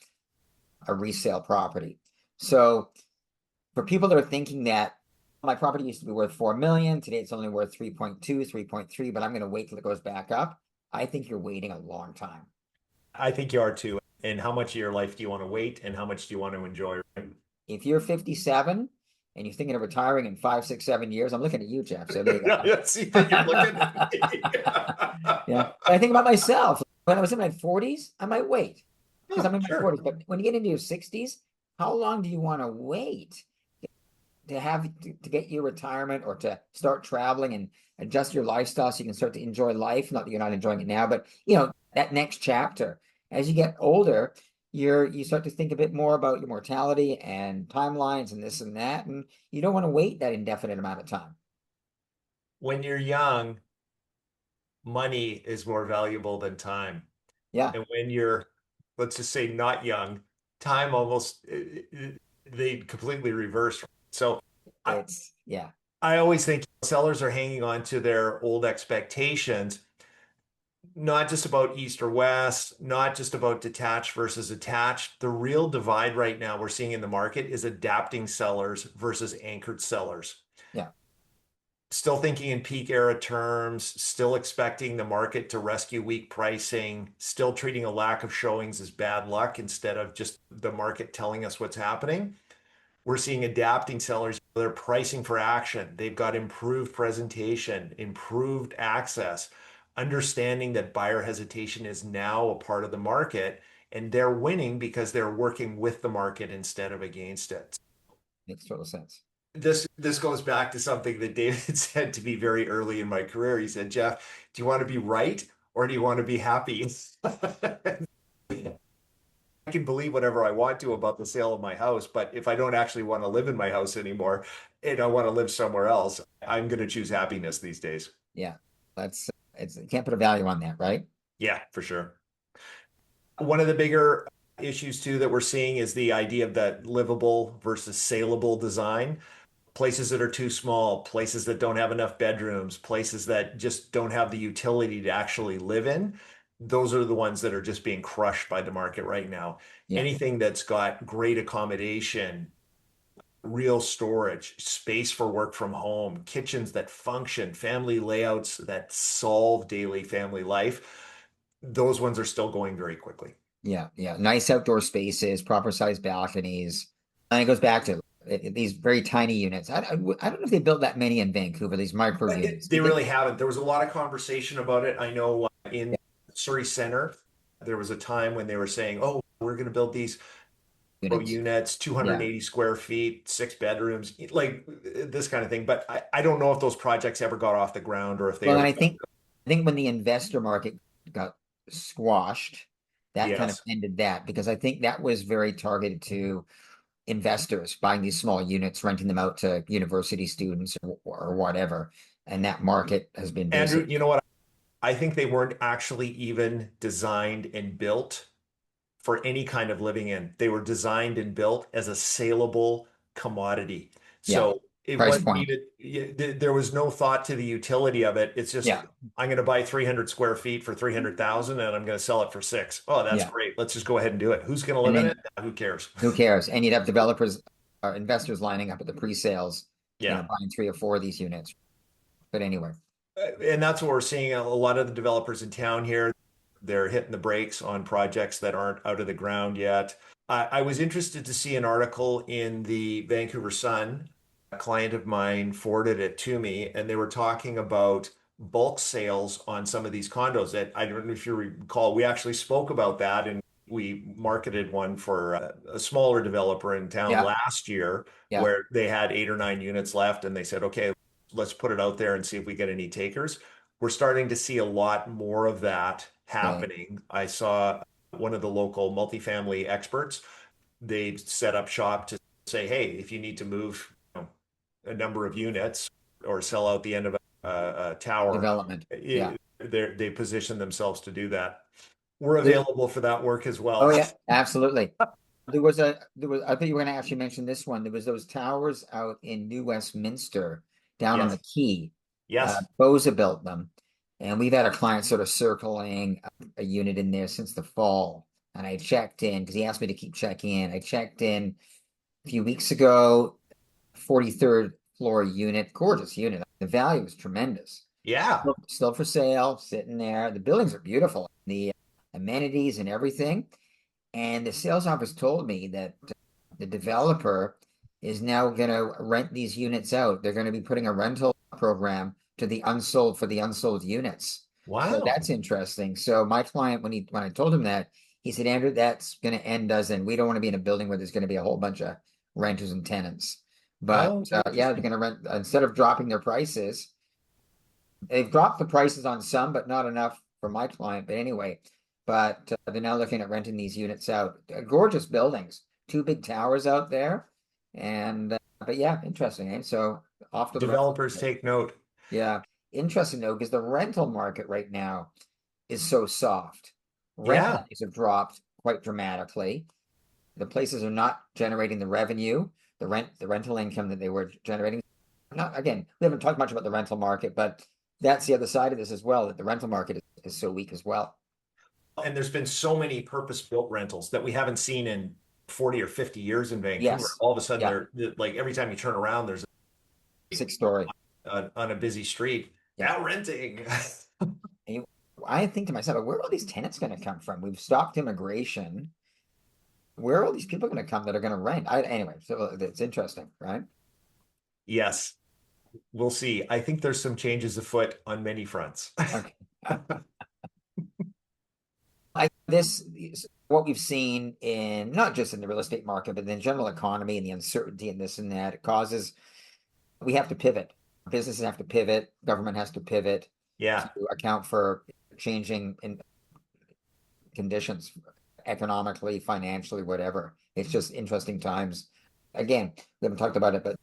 a resale property. So for people that are thinking that my property used to be worth 4 million, today it's only worth 3.2, 3.3, but I'm going to wait till it goes back up. I think you're waiting a long time. I think you are too. And how much of your life do you want to wait and how much do you want to enjoy? If you're 57 and you're thinking of retiring in 5, 6, 7 years, I'm looking at you, Jeff. So there you go. Yeah, see how you're looking at me. Yeah. But I think about myself. When I was in my 40s, I might wait because I'm in my Sure. 40s. But when you get into your 60s, how long do you want to wait to get your retirement or to start traveling and adjust your lifestyle so you can start to enjoy life? Not that you're not enjoying it now, but that next chapter. As you get older, you start to think a bit more about your mortality and timelines and this and that, and you don't want to wait that indefinite amount of time. When you're young, money is more valuable than time. Yeah. And when you're, let's just say, not young, time almost, they completely reverse. So Yeah. I always think sellers are hanging on to their old expectations, not just about east or west, not just about detached versus attached. The real divide right now we're seeing in the market is adapting sellers versus anchored sellers. Yeah. Still thinking in peak era terms, still expecting the market to rescue weak pricing, still treating a lack of showings as bad luck instead of just the market telling us what's happening. We're seeing adapting sellers. They're pricing for action. They've got improved presentation, improved access, understanding that buyer hesitation is now a part of the market, and they're winning because they're working with the market instead of against it. Makes total sense. This goes back to something that David said to me very early in my career. He said, "Jeff, do you want to be right or do you want to be happy?" I can believe whatever I want to about the sale of my house, but if I don't actually want to live in my house anymore and I want to live somewhere else, I'm going to choose happiness these days. Yeah. Can't put a value on that, right? Yeah, for sure. One of the bigger issues too that we're seeing is the idea of that livable versus saleable design. Places that are too small, places that don't have enough bedrooms, places that just don't have the utility to actually live in. Those are the ones that are just being crushed by the market right now. Yeah. Anything that's got great accommodation, real storage, space for work from home, kitchens that function, family layouts that solve daily family life, those ones are still going very quickly. Yeah. Yeah. Nice outdoor spaces, proper sized balconies. And it goes back to these very tiny units. I don't know if they built that many in Vancouver, these micro units. They really haven't. There was a lot of conversation about it. I know in Surrey Center, there was a time when they were saying, "Oh, we're going to build these units, Yeah. 280 square feet, 6 bedrooms, like this kind of thing." But I don't know if those projects ever got off the ground or if they Well, ever. and I think when the investor market got squashed, that kind of Yes. ended that because I think that was very targeted to investors buying these small units, renting them out to university students or whatever. And that market has been Andrew, basically, you know what? I think they weren't actually even designed and built for any kind of living in. They were designed and built as a saleable commodity. yeah, So it price wasn't point. even, there was no thought to the utility of it. It's just, Yeah, I'm going to buy 300 square feet for 300,000 and I'm going to sell it for 6. Oh, that's yeah. great. Let's just go ahead and do it. Who's going to And live in then it? Who cares? who cares? And you'd have developers or investors lining up at the pre-sales, Yeah. buying 3 or 4 of these units. But anyway, And that's what we're seeing. A lot of the developers in town here, they're hitting the brakes on projects that aren't out of the ground yet. I was interested to see an article in the Vancouver Sun. A client of mine forwarded it to me, and they were talking about bulk sales on some of these condos. That I don't know if you recall, we actually spoke about that, and we marketed one for a smaller developer in town yeah, last year, yeah, where they had 8 or 9 units left, and they said, "Okay, let's put it out there and see if we get any takers." We're starting to see a lot more of that okay, happening. I saw one of the local multifamily experts. They set up shop to say, "Hey, if you need to move, a number of units or sell out the end of a tower, development. Yeah, they position themselves to do that. We're There- available for that work as well. Oh yeah, absolutely. I think you were going to actually mention this one. There was those towers out in New Westminster down on the Yes. quay. Yes. Boza built them, and we've had a client sort of circling a unit in there since the fall. And I checked in because he asked me to keep checking in. I checked in a few weeks ago, 43rd floor unit, gorgeous unit. The value was tremendous. Yeah. Still for sale, sitting there. The buildings are beautiful, the amenities and everything. And the sales office told me that the developer is now going to rent these units out. They're going to be putting a rental program to the unsold units. So Wow. that's interesting. So my client, when I told him that, he said, Andrew, that's going to end us, and we don't want to be in a building where there's going to be a whole bunch of renters and tenants. But Oh, yeah, they're going to rent instead of dropping their prices. They've dropped the prices on some, but not enough for my client. But anyway, they're now looking at renting these units out. Gorgeous buildings, two big towers out there, and but yeah, interesting. Eh? So off to the developers take note. yeah, interesting though, because the rental market right now is so soft. Rent Yeah. values have dropped quite dramatically. The places are not generating the revenue, the rental income that they were generating. Not again, we haven't talked much about the rental market, but that's the other side of this as well, that the rental market is so weak as well. And there's been so many purpose-built rentals that we haven't seen in 40 or 50 years in Vancouver. Yes. All of a sudden, Yeah. they're like every time you turn around, there's 6-story. on a busy street. Yeah. Now renting. I think to myself, where are all these tenants going to come from? We've stopped immigration. Where are all these people going to come that are going to rent? Anyway, so it's interesting, right? Yes, we'll see. I think there's some changes afoot on many fronts. Okay. What we've seen in not just in the real estate market, but in the general economy and the uncertainty and this and that, it causes we have to pivot. Businesses have to pivot. Government has to pivot Yeah. to account for changing in conditions economically, financially, whatever. It's just interesting times. Again, we haven't talked about it, but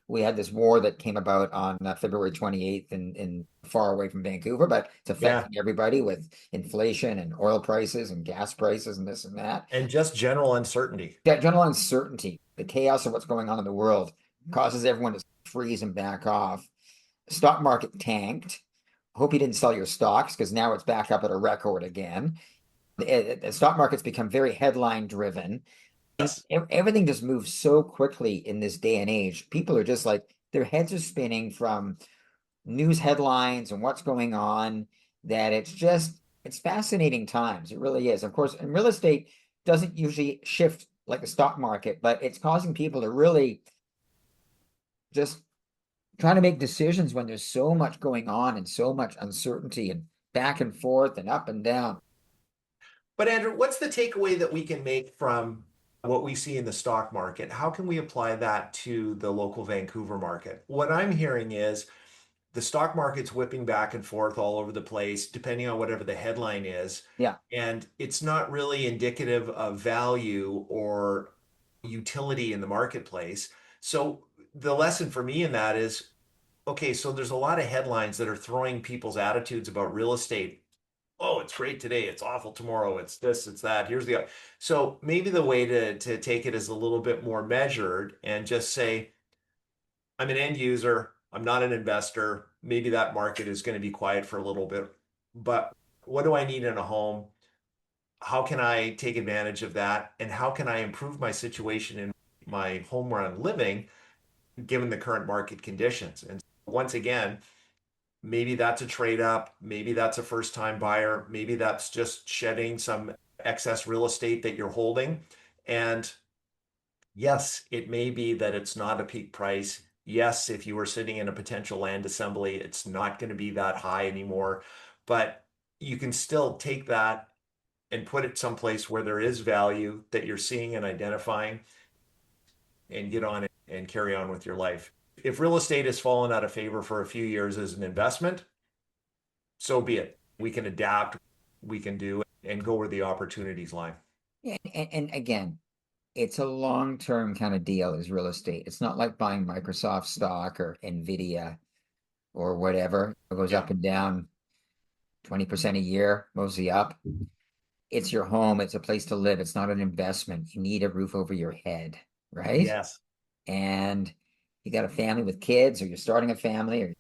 we had this war that came about on February 28th in far away from Vancouver, but it's affecting everybody with inflation and oil prices and gas prices and this and that. And just general uncertainty. That general uncertainty, the chaos of what's going on in the world causes everyone to freeze and back off. The stock market tanked. Hope you didn't sell your stocks because now it's back up at a record again. The stock market's become very headline driven. Yes. Everything just moves so quickly in this day and age. People are just like, their heads are spinning from news headlines and what's going on, that it's fascinating times. It really is. Of course, and real estate doesn't usually shift like the stock market, but it's causing people to really just trying to make decisions when there's so much going on and so much uncertainty and back and forth and up and down. But Andrew, what's the takeaway that we can make from what we see in the stock market? How can we apply that to the local Vancouver market? What I'm hearing is the stock market's whipping back and forth all over the place, depending on whatever the headline is. Yeah. And it's not really indicative of value or utility in the marketplace. So the lesson for me in that is, okay, so there's a lot of headlines that are throwing people's attitudes about real estate. Oh, it's great today, it's awful tomorrow, it's this, it's that. Here's the so maybe the way to take it is a little bit more measured and just say, I'm an end user, I'm not an investor. Maybe that market is going to be quiet for a little bit, but what do I need in a home? How can I take advantage of that? And how can I improve my situation in my home where I'm living, given the current market conditions? And once again, maybe that's a trade up. Maybe that's a first time buyer. Maybe that's just shedding some excess real estate that you're holding. And yes, it may be that it's not a peak price. Yes, if you were sitting in a potential land assembly, it's not going to be that high anymore. But you can still take that and put it someplace where there is value that you're seeing and identifying and get on it and carry on with your life. If real estate has fallen out of favor for a few years as an investment, so be it. We can adapt, we can do, and go where the opportunities lie. Yeah, and again, it's a long-term kind of deal is real estate. It's not like buying Microsoft stock or Nvidia or whatever. It goes up and down. 20% a year, mostly up. It's your home. It's a place to live. It's not an investment. You need a roof over your head, right? Yes. And you got a family with kids, or you're starting a family, or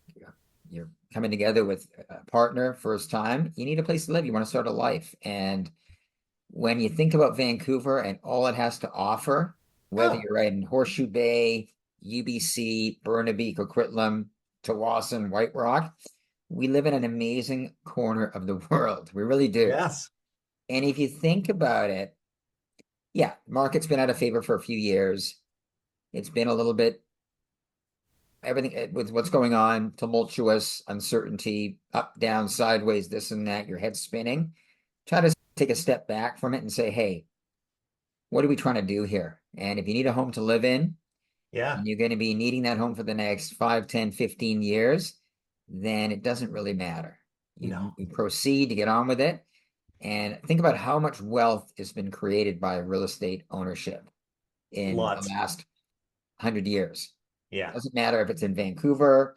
you're coming together with a partner first time. You need a place to live. You want to start a life. And when you think about Vancouver and all it has to offer, whether Oh, you're in Horseshoe Bay, UBC, Burnaby, Coquitlam, Tawasin, White Rock, we live in an amazing corner of the world. We really do. yes. And if you think about it, yeah, market's been out of favor for a few years. It's been a little bit everything with what's going on, tumultuous, uncertainty, up, down, sideways, this and that, your head's spinning. Try to take a step back from it and say, hey, what are we trying to do here? And if you need a home to live in, Yeah. and you're going to be needing that home for the next 5, 10, 15 years, then it doesn't really matter. No. You proceed to get on with it. And think about how much wealth has been created by real estate ownership in the Lots. last 100 years. Yeah. Doesn't matter if it's in Vancouver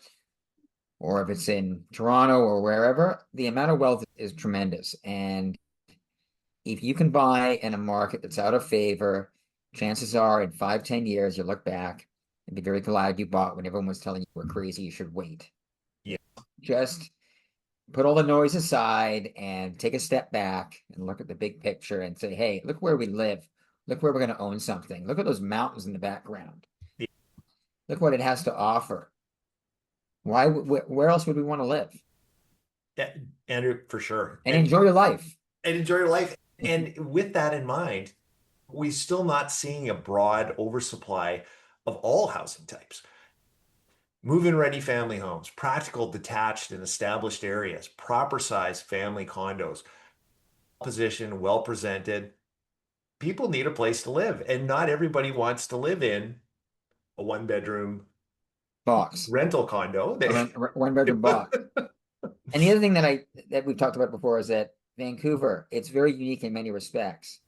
or if it's in Toronto or wherever, the amount of wealth is tremendous. And if you can buy in a market that's out of favor, chances are in 5, 10 years, you look back and be very glad you bought when everyone was telling you we're crazy, you should wait. Yeah. Just put all the noise aside and take a step back and look at the big picture and say, hey, look where we live. Look where we're going to own something. Look at those mountains in the background. Yeah. Look what it has to offer. Where else would we want to live? Yeah, Andrew, for sure. And enjoy your life. And enjoy your life. And with that in mind, we're still not seeing a broad oversupply of all housing types. Move-in ready family homes, practical detached in established areas, proper size family condos, positioned, well presented. People need a place to live, and not everybody wants to live in a one-bedroom Box. rental condo. A one bedroom box. And the other thing that we've talked about before is that Vancouver, it's very unique in many respects.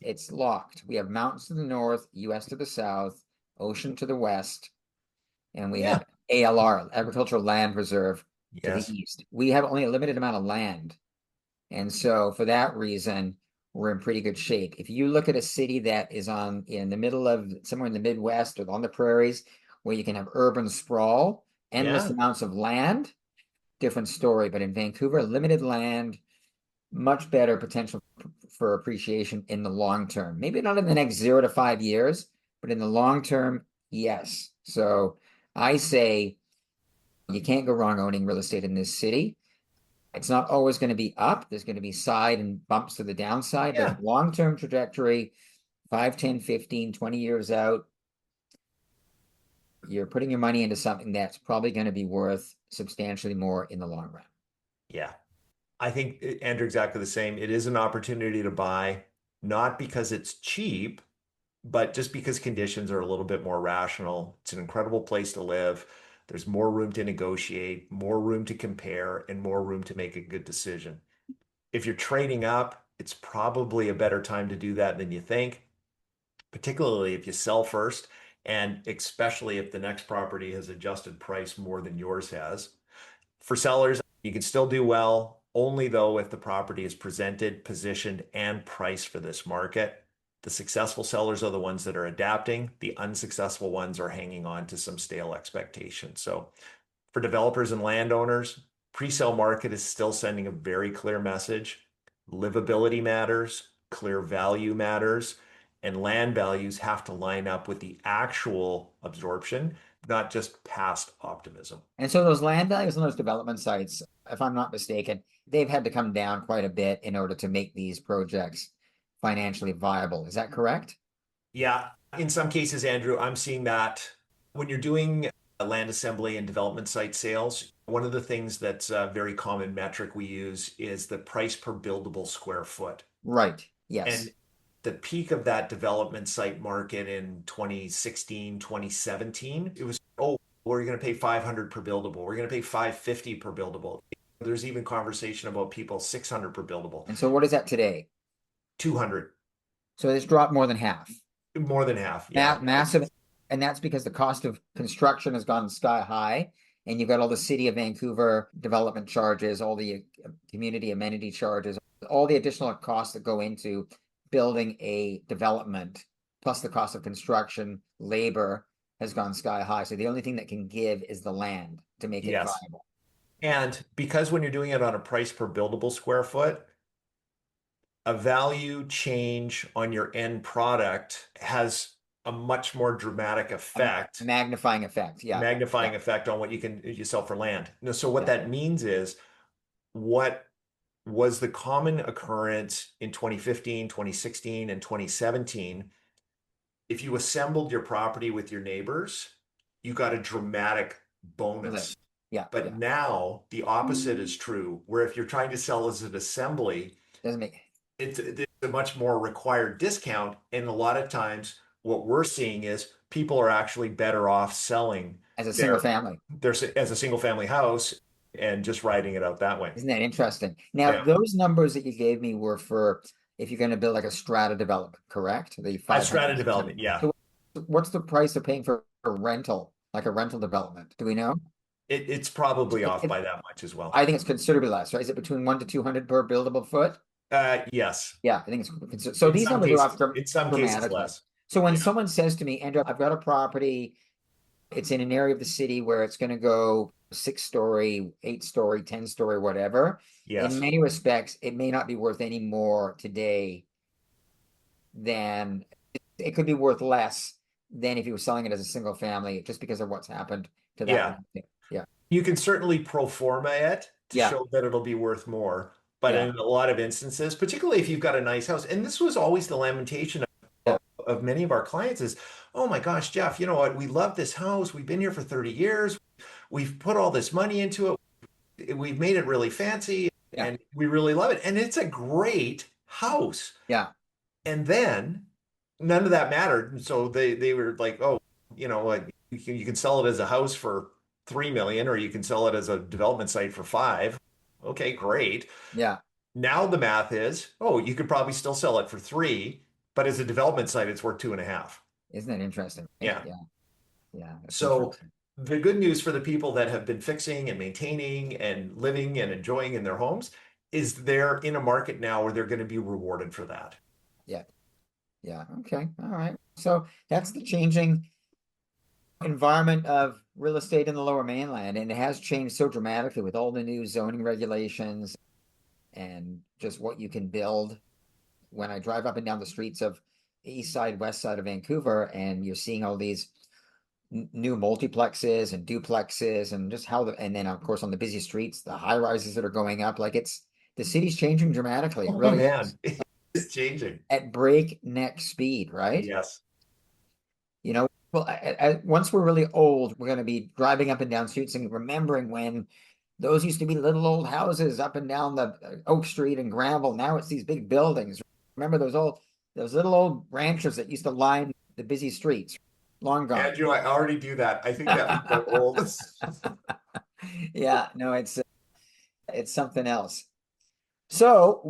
It's locked. We have mountains to the north, US to the south, ocean to the west, and we Yeah. have ALR, Agricultural Land Reserve, to the Yes. east. We have only a limited amount of land. And so for that reason, we're in pretty good shape. If you look at a city that is in the middle of somewhere in the Midwest or on the prairies, where you can have urban sprawl, endless Yeah. amounts of land, different story. But in Vancouver, limited land, much better potential for appreciation in the long term. Maybe not in the next 0 to 5 years, but in the long term, yes. So I say you can't go wrong owning real estate in this city. It's not always going to be up. There's going to be side and bumps to the downside, Yeah. but long-term trajectory, 5, 10, 15, 20 years out, you're putting your money into something that's probably going to be worth substantially more in the long run. Yeah. I think, Andrew, exactly the same. It is an opportunity to buy, not because it's cheap, but just because conditions are a little bit more rational. It's an incredible place to live. There's more room to negotiate, more room to compare, and more room to make a good decision. If you're trading up, it's probably a better time to do that than you think, particularly if you sell first, and especially if the next property has adjusted price more than yours has. For sellers, you can still do well, only though if the property is presented, positioned, and priced for this market. The successful sellers are the ones that are adapting. The unsuccessful ones are hanging on to some stale expectations. So for developers and landowners, pre-sale market is still sending a very clear message. Livability matters, clear value matters, and land values have to line up with the actual absorption, not just past optimism. And so those land values on those development sites, if I'm not mistaken, they've had to come down quite a bit in order to make these projects financially viable. Is that correct? Yeah, in some cases, Andrew, I'm seeing that when you're doing land assembly and development site sales, one of the things that's a very common metric we use is the price per buildable square foot. Right. Yes. And the peak of that development site market in 2016, 2017, it was, oh, we're going to pay 500 per buildable. We're going to pay 550 per buildable. There's even conversation about people 600 per buildable, And so what is that today? 200, So it's dropped more than half. more than half. Yeah. Massive. And that's because the cost of construction has gone sky high. and you've got all the city of Vancouver development charges, all the community amenity charges, all the additional costs that go into building a development, plus the cost of construction, labor has gone sky high. So the only thing that can give is the land to make it Yes. viable. And because when you're doing it on a price per buildable square foot, a value change on your end product has a much more dramatic effect, Magnifying effect. Yeah. magnifying Yeah. effect on what you sell for land. So what Yeah. that means is what was the common occurrence in 2015, 2016, and 2017. If you assembled your property with your neighbors, you got a dramatic bonus. Yeah. But Yeah. now the opposite is true, where if you're trying to sell as an assembly, Doesn't make it's a much more required discount. And a lot of times what we're seeing is people are actually better off selling as a single family. as a single family house and just riding it out that way. Isn't that interesting? Now, Yeah. those numbers that you gave me were for if you're going to build like a strata development, correct? The A 500, strata development, yeah. So what's the price of paying for a rental, like a rental development? Do we know? It's probably off by that much as well. I think it's considerably less, right? Is it between 1 to 200 per buildable foot? Yes. Yeah, I think it's so. These numbers are off in some cases dramatically. less. So when Yeah. someone says to me, Andrew, I've got a property, it's in an area of the city where it's going to go 6-story, 8-story, 10-story, whatever. Yes. In many respects, it may not be worth any more today than it could be worth less than if you were selling it as a single family, just because of what's happened to that. Yeah. You can certainly pro forma it to Yeah. show that it'll be worth more. But Yeah. in a lot of instances, particularly if you've got a nice house, and this was always the lamentation of many of our clients is, oh my gosh, Jeff, you know what? We love this house. We've been here for 30 years. We've put all this money into it. We've made it really fancy Yeah. and we really love it. And it's a great house. Yeah. And then none of that mattered. And so they were like, oh, you know what? You can sell it as a house for 3 million, or you can sell it as a development site for 5. Okay, great. Yeah. Now the math is, oh, you could probably still sell it for 3, but as a development site, it's worth 2.5. Isn't that interesting? Yeah. Yeah. Yeah. That's So interesting. the good news for the people that have been fixing and maintaining and living and enjoying in their homes is they're in a market now where they're going to be rewarded for that. Yeah. Yeah. Okay. All right. So that's the changing environment of real estate in the Lower Mainland, and it has changed so dramatically with all the new zoning regulations and just what you can build. When I drive up and down the streets of the east side, west side of Vancouver, and you're seeing all these new multiplexes and duplexes, and just how and then of course on the busy streets, the high rises that are going up, like the city's changing dramatically. It Oh really man, is. it's changing. At breakneck speed, right? Yes. You know, well, once we're really old, we're going to be driving up and down streets and remembering when those used to be little old houses up and down the Oak Street and Granville. Now it's these big buildings. Remember those little old ranches that used to line the busy streets? Long gone. Andrew, I already do that. I think that would go old. Yeah, no, it's something else. So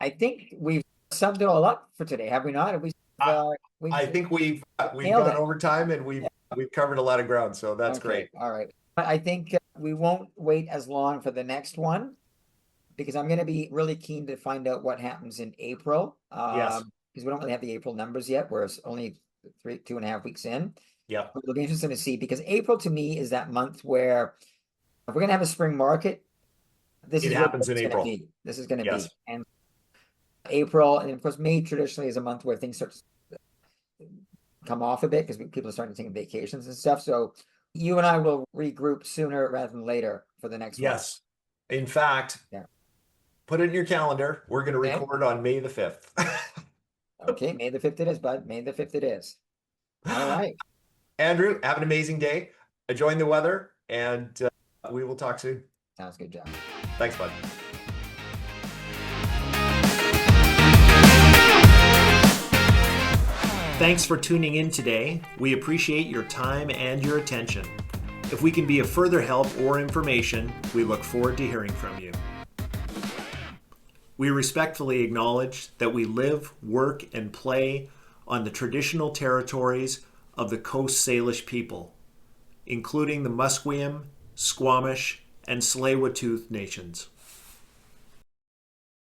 I think we've summed it all up for today, have we not? Have we? I think we've nailed gone it. over time and we've covered a lot of ground, so that's Okay, great. all right. But I think we won't wait as long for the next one, because I'm going to be really keen to find out what happens in April. Yes. Because we don't really have the April numbers yet. We're only 2.5 weeks in. Yeah. It'll be interesting to see, because April to me is that month where if we're going to have a spring market, this It is happens what in it's gonna April. be. This is going to Yes. be. And April, and of course May traditionally is a month where things start to come off a bit because people are starting to take vacations and stuff. So you and I will regroup sooner rather than later for the next one. Yes. In fact, Yeah. put it in your calendar. We're going to Okay. record on May the 5th. Okay, May the 5th it is, bud. May the 5th it is. All right. Andrew, have an amazing day. Enjoying the weather, and we will talk soon. Sounds good, Jeff. Thanks, bud. Thanks for tuning in today. We appreciate your time and your attention. If we can be of further help or information, we look forward to hearing from you. We respectfully acknowledge that we live, work, and play on the traditional territories of the Coast Salish people. including the Musqueam, Squamish, and Tsleil-Waututh nations.